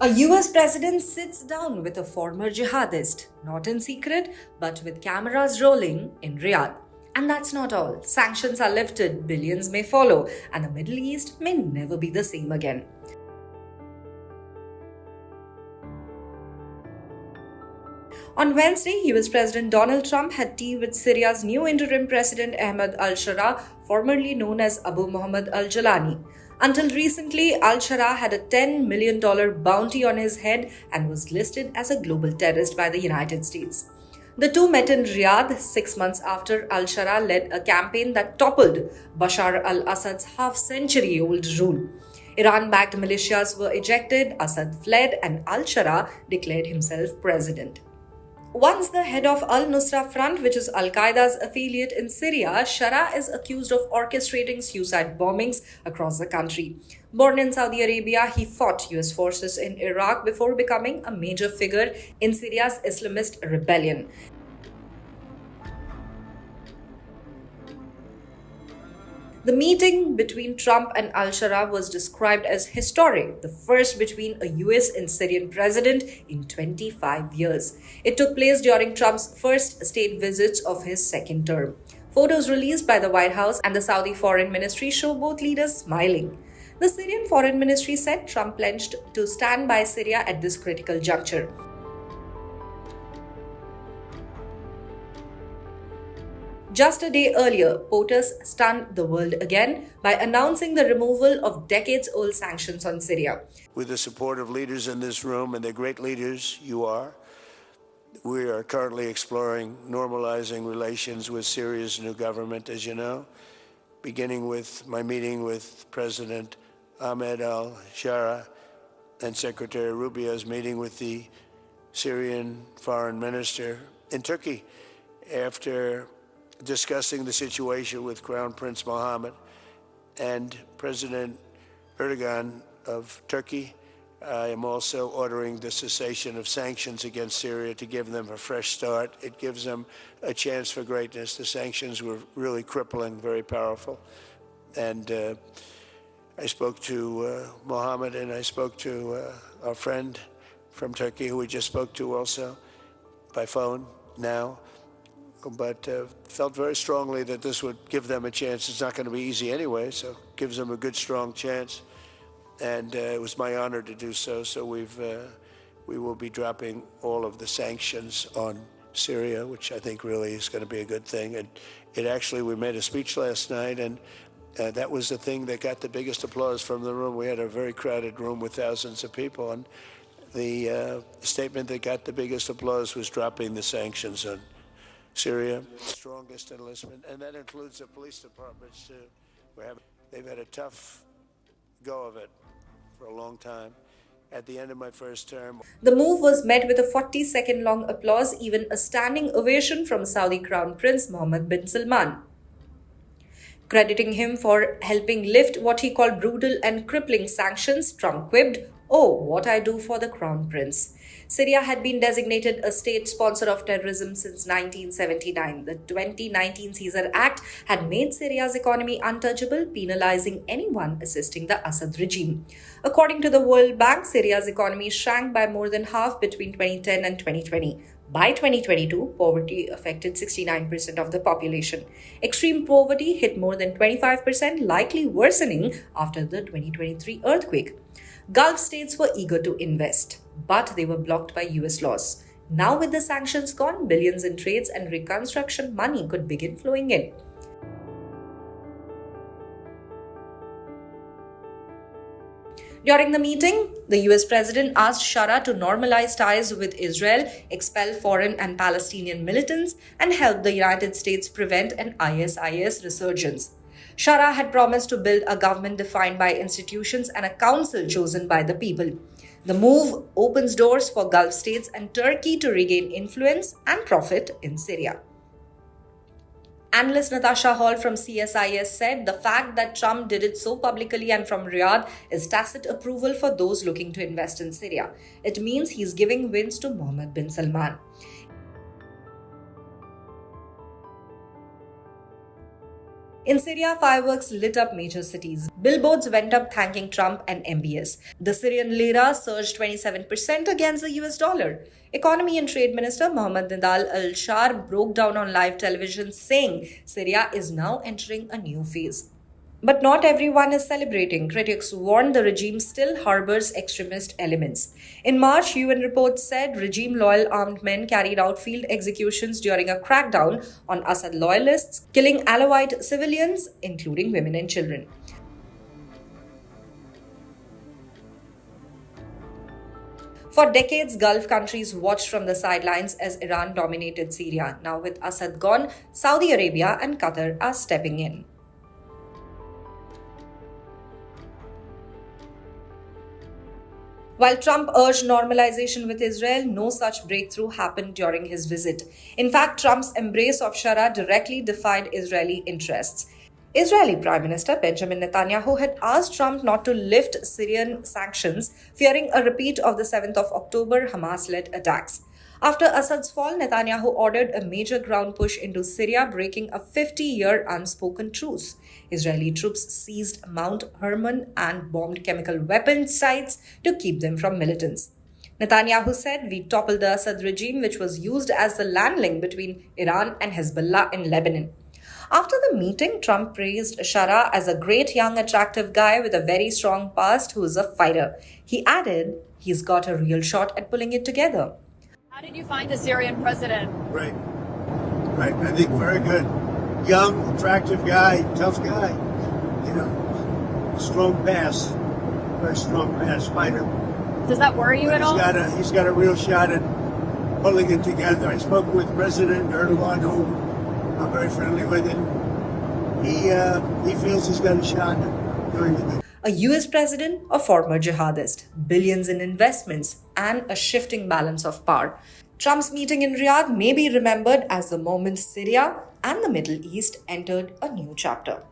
A US president sits down with a former jihadist, not in secret, but with cameras rolling in Riyadh. And that's not all. Sanctions are lifted, billions may follow, and the Middle East may never be the same again. On Wednesday, US President Donald Trump had tea with Syria's new interim president Ahmed al-Shara, formerly known as Abu Muhammad al-Jalani. Until recently, al-Shara had a $10 million bounty on his head and was listed as a global terrorist by the United States. The two met in Riyadh 6 months after al-Shara led a campaign that toppled Bashar al-Assad's half-century-old rule. Iran-backed militias were ejected, Assad fled, and al-Shara declared himself president. Once the head of al-Nusra Front, which is al-Qaeda's affiliate in Syria, Shara is accused of orchestrating suicide bombings across the country. Born in Saudi Arabia, he fought US forces in Iraq before becoming a major figure in Syria's Islamist rebellion. The meeting between Trump and al-Shara was described as historic, the first between a US and Syrian president in 25 years. It took place during Trump's first state visits of his second term. Photos released by the White House and the Saudi Foreign Ministry show both leaders smiling. The Syrian Foreign Ministry said Trump pledged to stand by Syria at this critical juncture. Just a day earlier, POTUS stunned the world again by announcing the removal of decades-old sanctions on Syria. With the support of leaders in this room, and they're great leaders, you are, we are currently exploring normalizing relations with Syria's new government, as you know, beginning with my meeting with President Ahmed al-Shara and Secretary Rubio's meeting with the Syrian foreign minister in Turkey after discussing the situation with Crown Prince Mohammed and President Erdogan of Turkey. I am also ordering the cessation of sanctions against Syria to give them a fresh start. It gives them a chance for greatness. The sanctions were really crippling, very powerful. And I spoke to Mohammed, and I spoke to our friend from Turkey, who we just spoke to also by phone now. But felt very strongly that this would give them a chance. It's not going to be easy anyway, so it gives them a good, strong chance. And it was my honor to do so. So we will be dropping all of the sanctions on Syria, which I think really is going to be a good thing. And we made a speech last night, and that was the thing that got the biggest applause from the room. We had a very crowded room with thousands of people, and the statement that got the biggest applause was dropping the sanctions on Syria, strongest enlistment, and that includes the police departments too. They've had a tough go of it for a long time. At the end of my first term, the move was met with a 40-second long applause, even a standing ovation from Saudi Crown Prince Mohammed bin Salman. Crediting him for helping lift what he called brutal and crippling sanctions, Trump quipped, "Oh, what I do for the Crown Prince." Syria had been designated a state sponsor of terrorism since 1979. The 2019 Caesar Act had made Syria's economy untouchable, penalizing anyone assisting the Assad regime. According to the World Bank, Syria's economy shrank by more than half between 2010 and 2020. By 2022, poverty affected 69% of the population. Extreme poverty hit more than 25%, likely worsening after the 2023 earthquake. Gulf states were eager to invest, but they were blocked by US laws. Now, with the sanctions gone, billions in trades and reconstruction money could begin flowing in. During the meeting, the US president asked Shara to normalize ties with Israel, expel foreign and Palestinian militants, and help the United States prevent an ISIS resurgence. Shara had promised to build a government defined by institutions and a council chosen by the people. The move opens doors for Gulf states and Turkey to regain influence and profit in Syria. Analyst Natasha Hall from CSIS said the fact that Trump did it so publicly and from Riyadh is tacit approval for those looking to invest in Syria. It means he's giving wins to Mohammed bin Salman. In Syria, fireworks lit up major cities. Billboards went up thanking Trump and MBS. The Syrian lira surged 27% against the US dollar. Economy and Trade Minister Mohammed Nidal al-Shar broke down on live television saying Syria is now entering a new phase. But not everyone is celebrating. Critics warned the regime still harbors extremist elements. In March, UN reports said regime-loyal armed men carried out field executions during a crackdown on Assad loyalists, killing Alawite civilians, including women and children. For decades, Gulf countries watched from the sidelines as Iran dominated Syria. Now, with Assad gone, Saudi Arabia and Qatar are stepping in. While Trump urged normalization with Israel, no such breakthrough happened during his visit. In fact, Trump's embrace of Shara directly defied Israeli interests. Israeli Prime Minister Benjamin Netanyahu had asked Trump not to lift Syrian sanctions, fearing a repeat of the 7th of October Hamas-led attacks. After Assad's fall, Netanyahu ordered a major ground push into Syria, breaking a 50-year unspoken truce. Israeli troops seized Mount Hermon and bombed chemical weapons sites to keep them from militants. Netanyahu said, "We toppled the Assad regime, which was used as the land link between Iran and Hezbollah in Lebanon." After the meeting, Trump praised Shara as a great young attractive guy with a very strong past who is a fighter. He added, "He's got a real shot at pulling it together." How did you find the Syrian president? Right. I think very good. Young, attractive guy, tough guy. You know, strong pass. Very strong pass fighter. Does that worry you at all? He's got a real shot at pulling it together. I spoke with President Erdogan, who I'm very friendly with him. He feels he's got a shot at doing it. A US president, a former jihadist, billions in investments, and a shifting balance of power. Trump's meeting in Riyadh may be remembered as the moment Syria and the Middle East entered a new chapter.